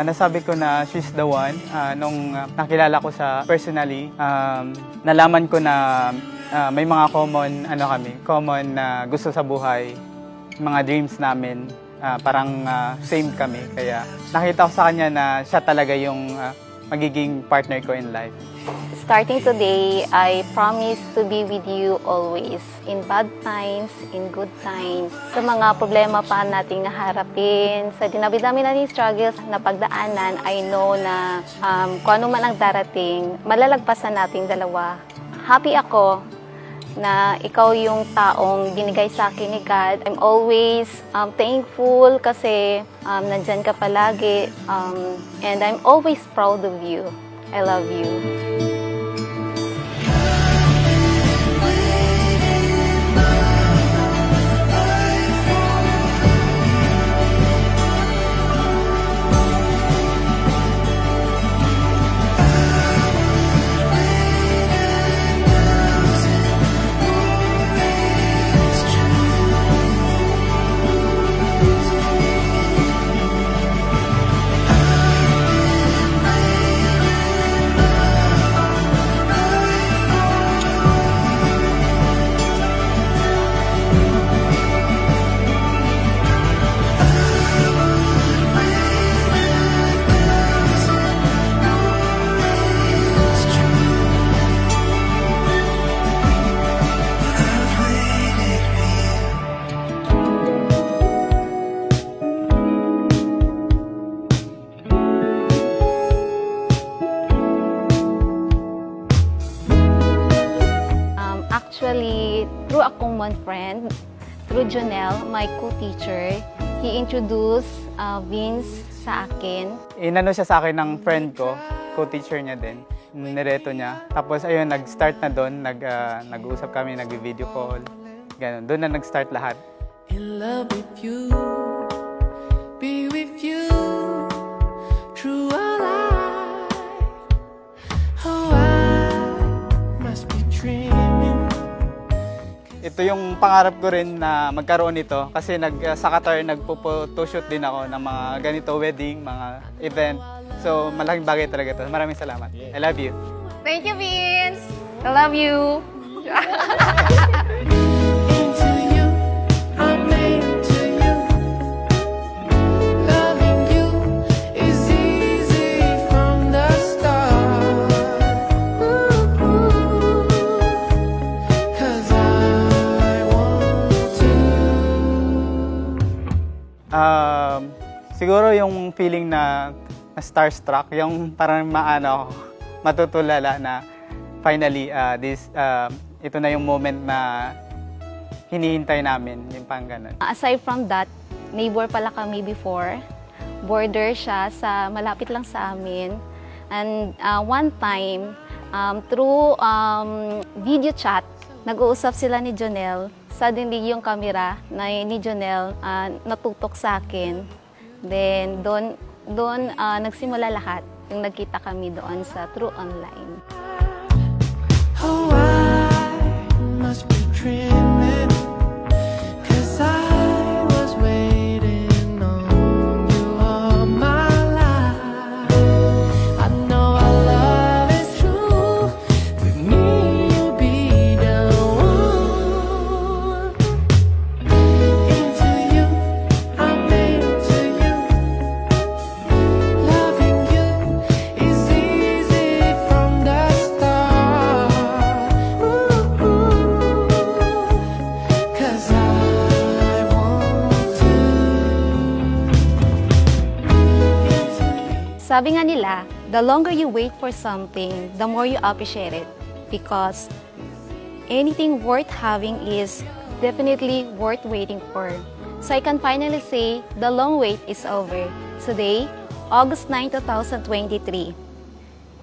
Nasabi ko na she's the one. Nung nakilala ko sa personally, nalaman ko na may mga common na gusto sa buhay, mga dreams namin, parang same kami. Kaya nakita ko sa kanya na siya talaga yung magiging partner ko in life. Starting today, I promise to be with you always, in bad times, in good times. Sa mga problema pa nating naharapin, sa dinami-dami nating struggles na pagdaanan, I know na kung ano man ang darating, malalagpasan nating dalawa. Happy ako na ikaw yung taong binigay sa akin ni God. I'm always thankful kasi nandyan ka palagi, and I'm always proud of you. I love you. Actually, through a common friend, through Jonel, my co-teacher, he introduced Vince sa akin. Inano siya sa akin ng friend ko, co-teacher niya din, nireto niya. Tapos ayun, nag-start na doon, nag-uusap kami, nag-video call, ganun. Doon na nag-start lahat. In love with you, be with you, true or lie. Oh, I must be dreaming. Ito yung pangarap ko rin na magkaroon nito kasi sa Qatar nagpo-photoshoot din ako ng mga ganito, wedding, mga event. So malaking bagay talaga ito. Maraming salamat. I love you. Thank you, Vince! I love you! Into you, I'm made to you. Loving you is easy from the start. Ooh, 'cause I want to. Siguro yung feeling na starstruck, yung parang matutulala na finally ito na yung moment na hinihintay namin, yung pang ganun. Aside from that, neighbor pala kami before. Border siya, malapit lang sa amin. And one time, through video chat, nag-uusap sila ni Jonel. Suddenly, yung camera ni Jonel natutok sa akin. Then, doon nagsimula lahat. Yung nagkita kami doon sa True Online. Oh, I must be dreaming, 'cause I was waiting on you all my life. I know our love is true. With me, you'll be the one. Into you, I'm made to you. Loving you is easy from the start. Ooh, 'cause I want to. Sabi nga nila, the longer you wait for something, the more you appreciate it. Because anything worth having is definitely worth waiting for. So I can finally say the long wait is over. Today, August 9, 2023,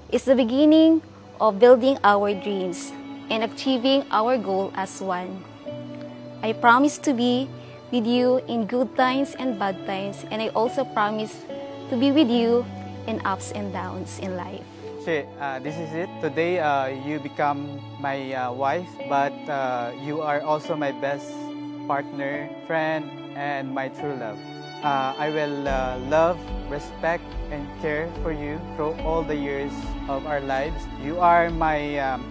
is the beginning of building our dreams and achieving our goal as one. I promise to be with you in good times and bad times, and I also promise to be with you in ups and downs in life. This is it. Today, you become my wife, but you are also my best partner, friend, and my true love. I will love, respect, and care for you through all the years of our lives. You are my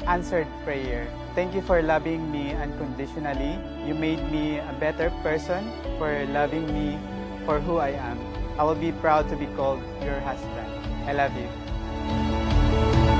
answered prayer. Thank you for loving me unconditionally. You made me a better person for loving me for who I am. I will be proud to be called your husband. I love you.